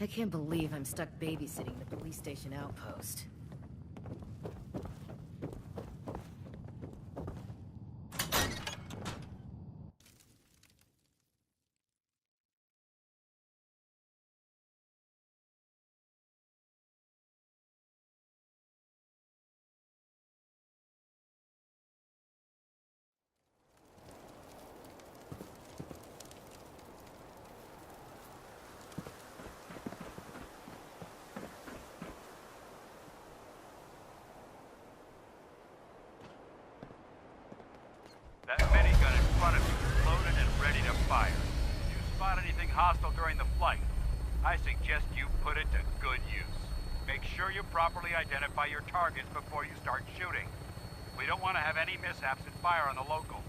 I can't believe I'm stuck babysitting the police station outpost. That minigun in front of you is loaded and ready to fire. If you spot anything hostile during the flight, I suggest you put it to good use. Make sure you properly identify your targets before you start shooting. We don't want to have any mishaps and fire on the locals.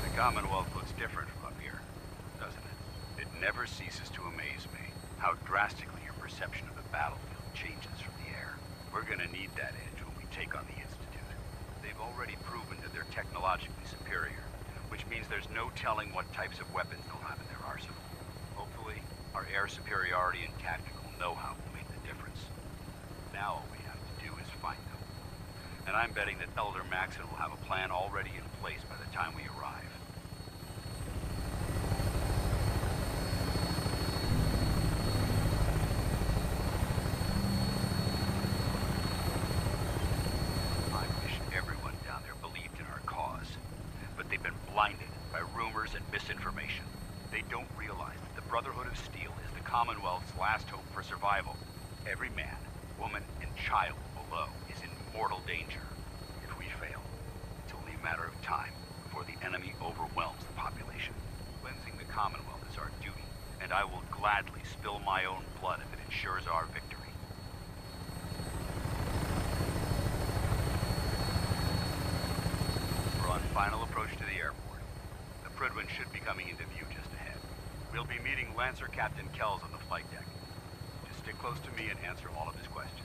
The Commonwealth looks different from up here, doesn't it? It never ceases to amaze me how drastically your perception of the battlefield changes from the air. We're gonna need that edge when we take on the Institute. They've already proven that they're technologically superior, which means there's no telling what types of weapons they'll have in their arsenal. Hopefully, our air superiority and tactical know-how will make the difference. Now all we have to do is find them. And I'm betting that Elder Maxon will have a plan already in place by the time we arrive. They've been blinded by rumors and misinformation. They don't realize that the Brotherhood of Steel is the Commonwealth's last hope for survival. Every man, woman, and child below is in mortal danger. If we fail, it's only a matter of time before the enemy overwhelms the population. Cleansing the Commonwealth is our duty, and I will gladly spill my own blood if it ensures our victory. Final approach to the airport. The Prydwen should be coming into view just ahead. We'll be meeting Lancer Captain Kells on the flight deck. Just stick close to me and answer all of his questions.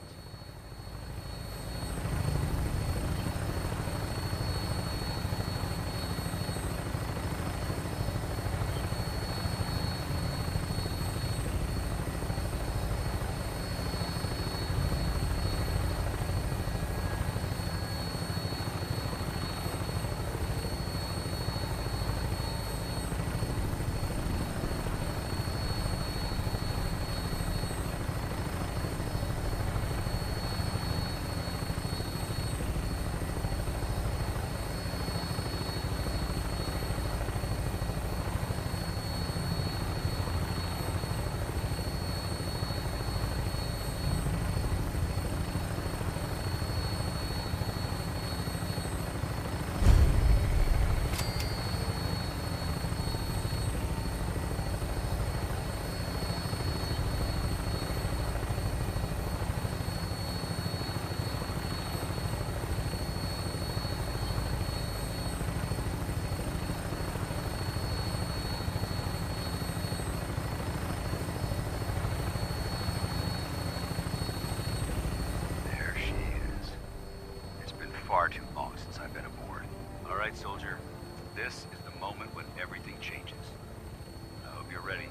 Far too long since I've been aboard. All right, soldier. This is the moment when everything changes. I hope you're ready.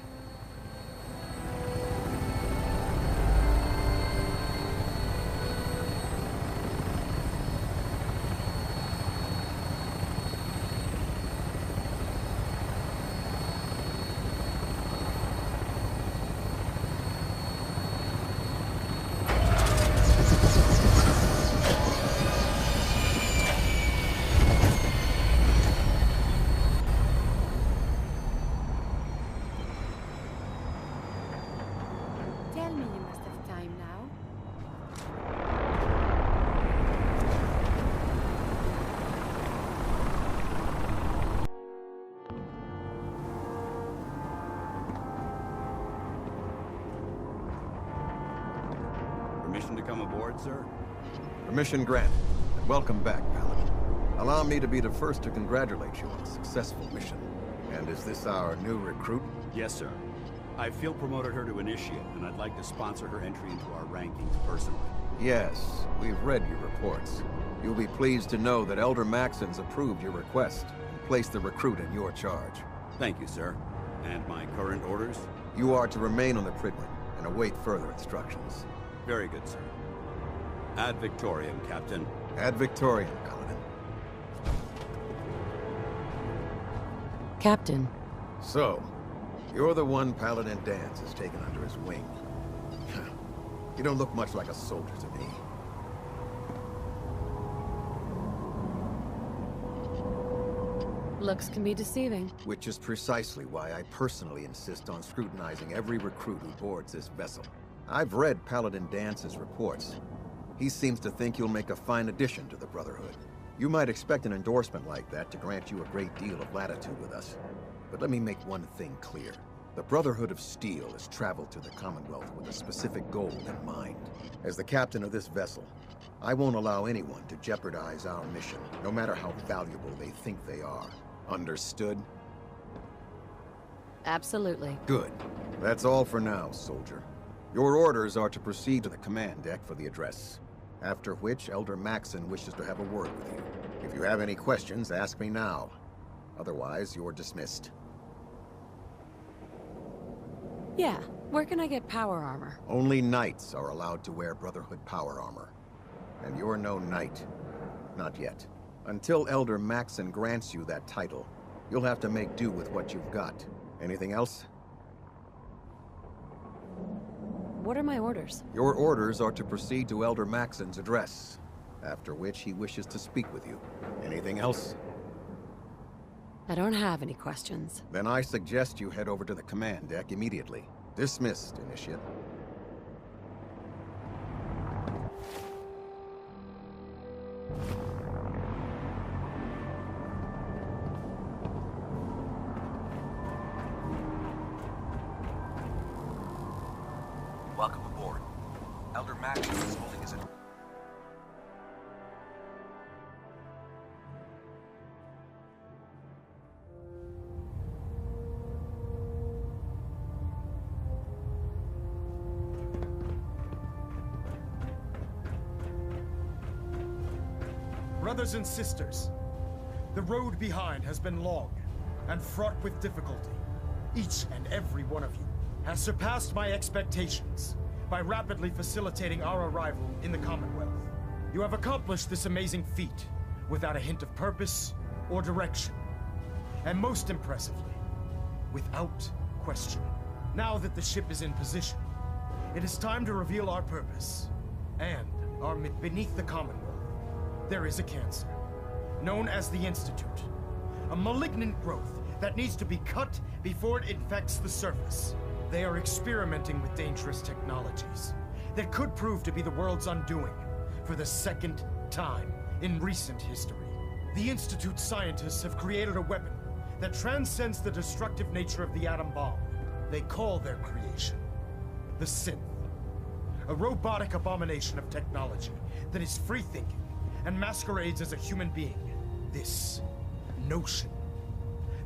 Tell me you must have time now. Permission to come aboard, sir? Permission granted. And welcome back, Paladin. Allow me to be the first to congratulate you on a successful mission. And is this our new recruit? Yes, sir. I field promoted her to initiate, and I'd like to sponsor her entry into our rankings personally. Yes, we've read your reports. You'll be pleased to know that Elder Maxon's approved your request and placed the recruit in your charge. Thank you, sir. And my current orders? You are to remain on the Prydwen and await further instructions. Very good, sir. Ad Victoriam, Captain. Ad Victoriam, Paladin. Captain. So, you're the one Paladin Danse has taken under his wing. You don't look much like a soldier to me. Looks can be deceiving. Which is precisely why I personally insist on scrutinizing every recruit who boards this vessel. I've read Paladin Dance's reports. He seems to think you'll make a fine addition to the Brotherhood. You might expect an endorsement like that to grant you a great deal of latitude with us. But let me make one thing clear. The Brotherhood of Steel has traveled to the Commonwealth with a specific goal in mind. As the captain of this vessel, I won't allow anyone to jeopardize our mission, no matter how valuable they think they are. Understood? Absolutely. Good. That's all for now, soldier. Your orders are to proceed to the command deck for the address. After which, Elder Maxon wishes to have a word with you. If you have any questions, ask me now. Otherwise, you're dismissed. Yeah, where can I get power armor? Only knights are allowed to wear Brotherhood power armor. And you're no knight. Not yet. Until Elder Maxon grants you that title, you'll have to make do with what you've got. Anything else? What are my orders? Your orders are to proceed to Elder Maxon's address, after which he wishes to speak with you. Anything else? I don't have any questions. Then I suggest you head over to the command deck immediately. Dismissed, Initiate. Welcome aboard. Elder Maxon is holding his... Brothers and sisters, the road behind has been long and fraught with difficulty. Each and every one of you has surpassed my expectations by rapidly facilitating our arrival in the Commonwealth. You have accomplished this amazing feat without a hint of purpose or direction, and most impressively, without question. Now that the ship is in position, it is time to reveal our purpose and our beneath the Commonwealth. There is a cancer, known as the Institute. A malignant growth that needs to be cut before it infects the surface. They are experimenting with dangerous technologies that could prove to be the world's undoing for the second time in recent history. The Institute's scientists have created a weapon that transcends the destructive nature of the atom bomb. They call their creation the Synth. A robotic abomination of technology that is free-thinking and masquerades as a human being. This notion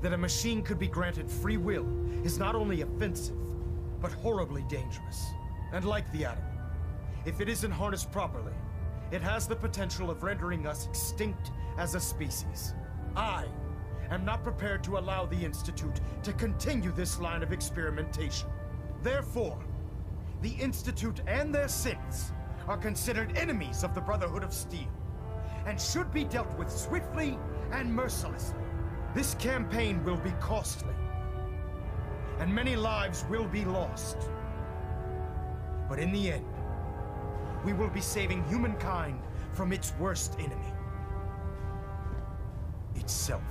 that a machine could be granted free will is not only offensive, but horribly dangerous. And like the atom, if it isn't harnessed properly, it has the potential of rendering us extinct as a species. I am not prepared to allow the Institute to continue this line of experimentation. Therefore, the Institute and their synths are considered enemies of the Brotherhood of Steel, and should be dealt with swiftly and mercilessly. This campaign will be costly, and many lives will be lost. But in the end, we will be saving humankind from its worst enemy. Itself.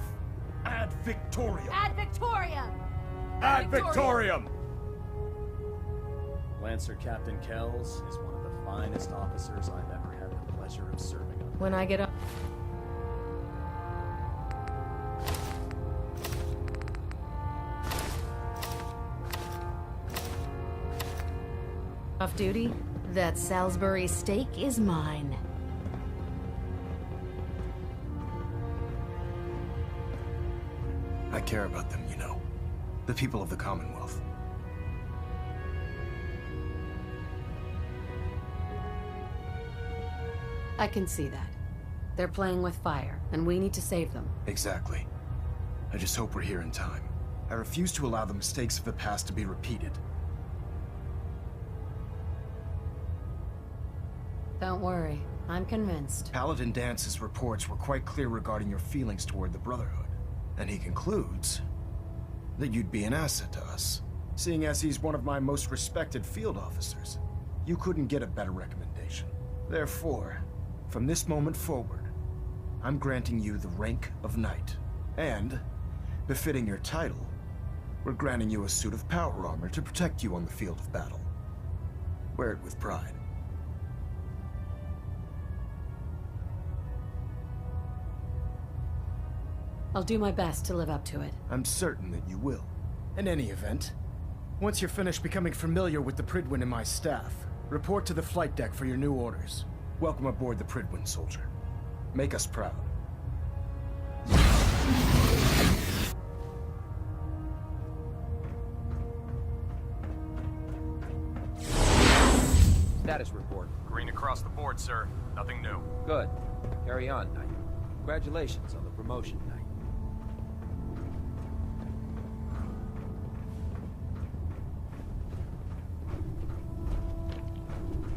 Ad Victoriam! Ad Victoriam! Ad Victoriam! Lancer Captain Kells is one of the finest officers I've ever had the pleasure of serving under. When I get up... off duty, that Salisbury steak is mine. I care about them, you know. The people of the Commonwealth. I can see that. They're playing with fire, and we need to save them. Exactly. I just hope we're here in time. I refuse to allow the mistakes of the past to be repeated. Don't worry, I'm convinced. Paladin Dance's reports were quite clear regarding your feelings toward the Brotherhood. And he concludes that you'd be an asset to us. Seeing as he's one of my most respected field officers, you couldn't get a better recommendation. Therefore, from this moment forward, I'm granting you the rank of Knight. And, befitting your title, we're granting you a suit of power armor to protect you on the field of battle. Wear it with pride. I'll do my best to live up to it. I'm certain that you will. In any event, once you're finished becoming familiar with the Prydwen and my staff, report to the flight deck for your new orders. Welcome aboard the Prydwen, soldier. Make us proud. Status report. Green across the board, sir. Nothing new. Good. Carry on, Knight. Congratulations on the promotion, Knight.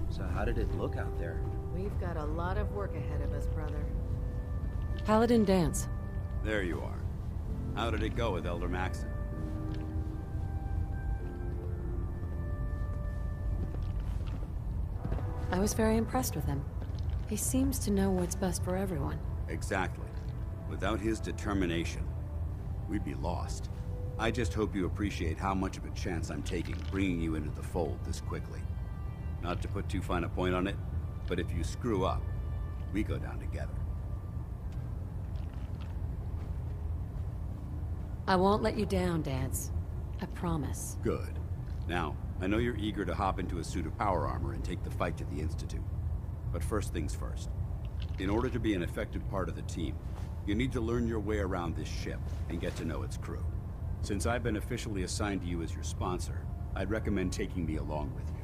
So how did it look out there? We've got a lot of work ahead of us, brother. Paladin Dance. There you are. How did it go with Elder Maxon? I was very impressed with him. He seems to know what's best for everyone. Exactly. Without his determination, we'd be lost. I just hope you appreciate how much of a chance I'm taking bringing you into the fold this quickly. Not to put too fine a point on it, but if you screw up, we go down together. I won't let you down, Dance. I promise. Good. Now, I know you're eager to hop into a suit of power armor and take the fight to the Institute. But first things first. In order to be an effective part of the team, you need to learn your way around this ship and get to know its crew. Since I've been officially assigned to you as your sponsor, I'd recommend taking me along with you.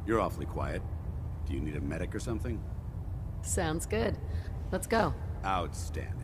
You're awfully quiet. Do you need a medic or something? Sounds good. Let's go. Outstanding.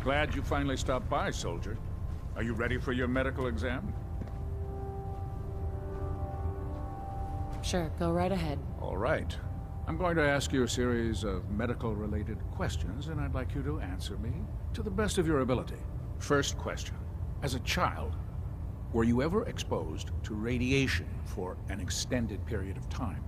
Glad you finally stopped by, soldier. Are you ready for your medical exam? Sure, go right ahead. All right. I'm going to ask you a series of medical-related questions, and I'd like you to answer me to the best of your ability. First question. As a child, were you ever exposed to radiation for an extended period of time?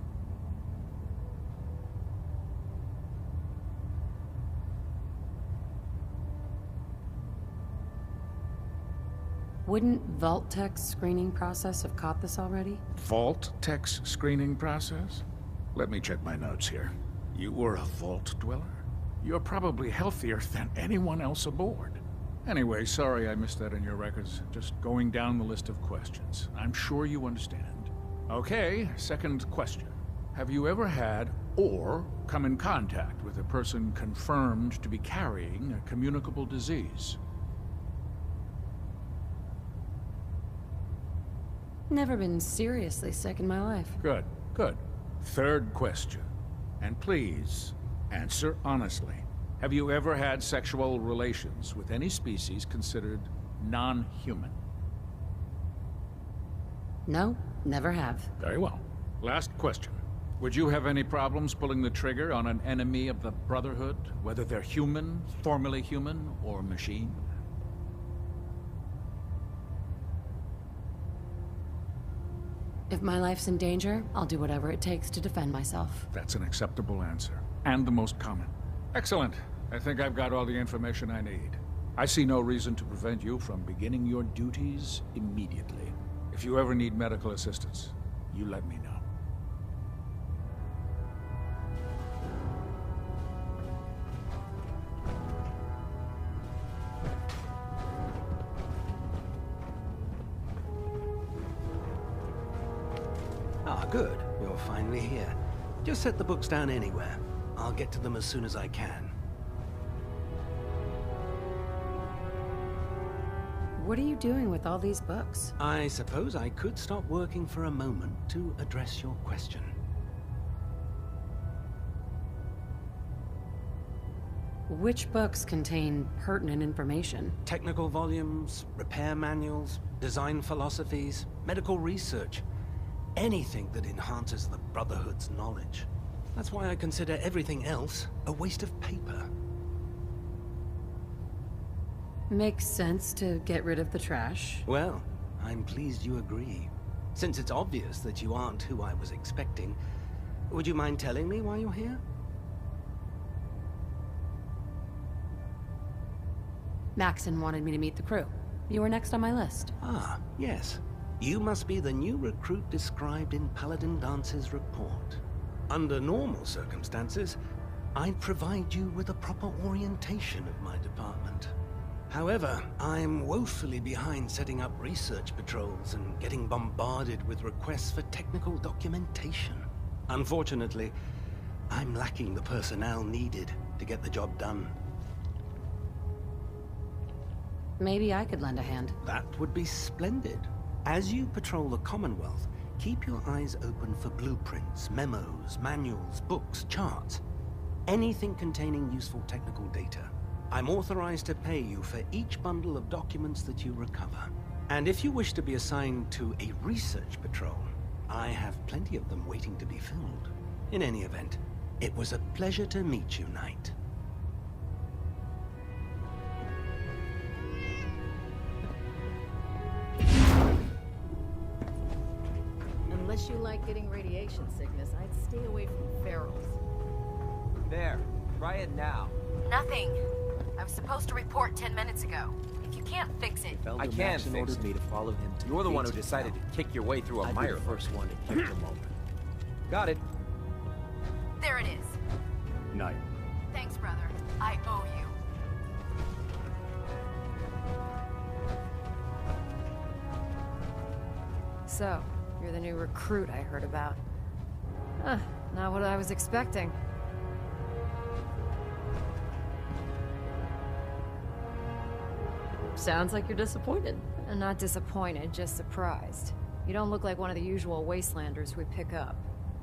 Wouldn't Vault-Tech's screening process have caught this already? Vault-Tech's screening process? Let me check my notes here. You were a Vault Dweller? You're probably healthier than anyone else aboard. Anyway, sorry I missed that in your records. Just going down the list of questions. I'm sure you understand. Okay, second question. Have you ever had or come in contact with a person confirmed to be carrying a communicable disease? Never been seriously sick in my life. Good, good. Third question. And please, answer honestly. Have you ever had sexual relations with any species considered non-human? No, never have. Very well. Last question. Would you have any problems pulling the trigger on an enemy of the Brotherhood, whether they're human, formerly human, or machine? If my life's in danger, I'll do whatever it takes to defend myself. That's an acceptable answer. And the most common. Excellent. I think I've got all the information I need. I see no reason to prevent you from beginning your duties immediately. If you ever need medical assistance, you let me know. Ah, good. You're finally here. Just set the books down anywhere. I'll get to them as soon as I can. What are you doing with all these books? I suppose I could stop working for a moment to address your question. Which books contain pertinent information? Technical volumes, repair manuals, design philosophies, medical research. Anything that enhances the Brotherhood's knowledge. That's why I consider everything else a waste of paper. Makes sense to get rid of the trash. Well, I'm pleased you agree. Since it's obvious that you aren't who I was expecting, would you mind telling me why you're here? Maxon wanted me to meet the crew. You were next on my list. Ah, yes. You must be the new recruit described in Paladin Dance's report. Under normal circumstances, I'd provide you with a proper orientation of my department. However, I'm woefully behind setting up research patrols and getting bombarded with requests for technical documentation. Unfortunately, I'm lacking the personnel needed to get the job done. Maybe I could lend a hand. That would be splendid. As you patrol the Commonwealth, keep your eyes open for blueprints, memos, manuals, books, charts. Anything containing useful technical data. I'm authorized to pay you for each bundle of documents that you recover. And if you wish to be assigned to a research patrol, I have plenty of them waiting to be filled. In any event, it was a pleasure to meet you, Knight. Unless you like getting radiation sickness, I'd stay away from ferals. There. Try it now. Nothing. I was supposed to report 10 minutes ago. If you can't fix it... I can fix it. Me to follow him to You're the one who decided to kick your way through a mire. I'd be the first one to kick him over. Got it. There it is. Knight. Thanks, brother. I owe you. So, you're the new recruit I heard about. Huh, not what I was expecting. Sounds like you're disappointed. I'm not disappointed, just surprised. You don't look like one of the usual wastelanders we pick up.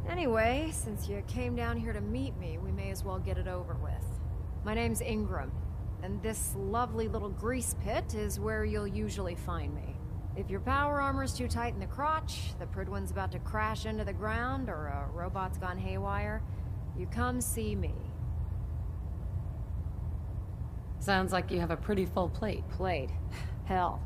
Anyway, since you came down here to meet me, we may as well get it over with. My name's Ingram, and this lovely little grease pit is where you'll usually find me. If your power armor's too tight in the crotch, the Prydwen's about to crash into the ground, or a robot's gone haywire, you come see me. Sounds like you have a pretty full plate. Plate? Hell,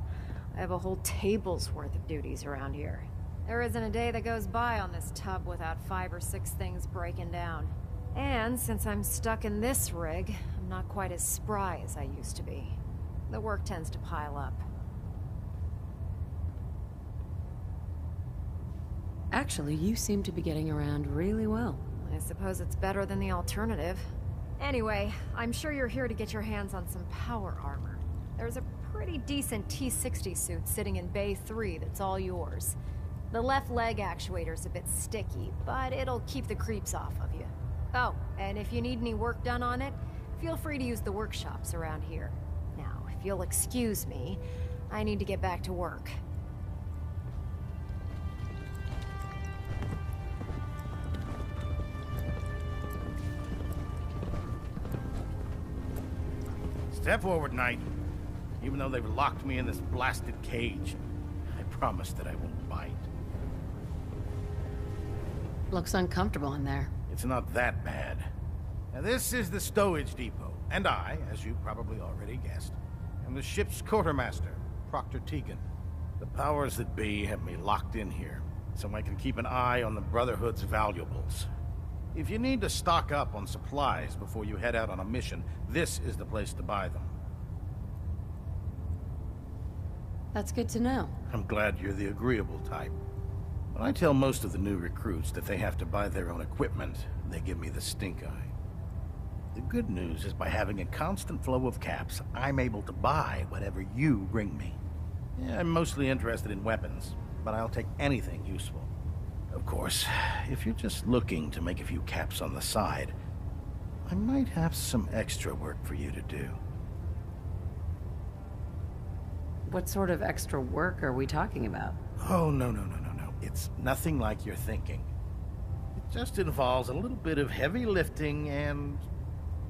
I have a whole table's worth of duties around here. There isn't a day that goes by on this tub without 5 or 6 things breaking down. And since I'm stuck in this rig, I'm not quite as spry as I used to be. The work tends to pile up. Actually, you seem to be getting around really well. I suppose it's better than the alternative. Anyway, I'm sure you're here to get your hands on some power armor. There's a pretty decent T-60 suit sitting in Bay 3 that's all yours. The left leg actuator's a bit sticky, but it'll keep the creeps off of you. Oh, and if you need any work done on it, feel free to use the workshops around here. Now, if you'll excuse me, I need to get back to work. Step forward, Knight. Even though they've locked me in this blasted cage, I promise that I won't bite. Looks uncomfortable in there. It's not that bad. Now, this is the stowage depot, and I, as you probably already guessed, am the ship's quartermaster, Proctor Tegan. The powers that be have me locked in here, so I can keep an eye on the Brotherhood's valuables. If you need to stock up on supplies before you head out on a mission, this is the place to buy them. That's good to know. I'm glad you're the agreeable type. When I tell most of the new recruits that they have to buy their own equipment, they give me the stink eye. The good news is by having a constant flow of caps, I'm able to buy whatever you bring me. Yeah, I'm mostly interested in weapons, but I'll take anything useful. Of course, if you're just looking to make a few caps on the side, I might have some extra work for you to do. What sort of extra work are we talking about? Oh, no. It's nothing like you're thinking. It just involves a little bit of heavy lifting and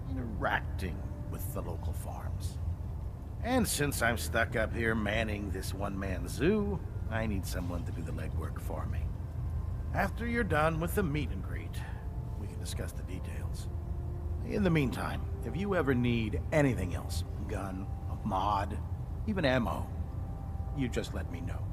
interacting with the local farms. And since I'm stuck up here manning this one-man zoo, I need someone to do the legwork for me. After you're done with the meet and greet, we can discuss the details. In the meantime, if you ever need anything else, a gun, a mod, even ammo, you just let me know.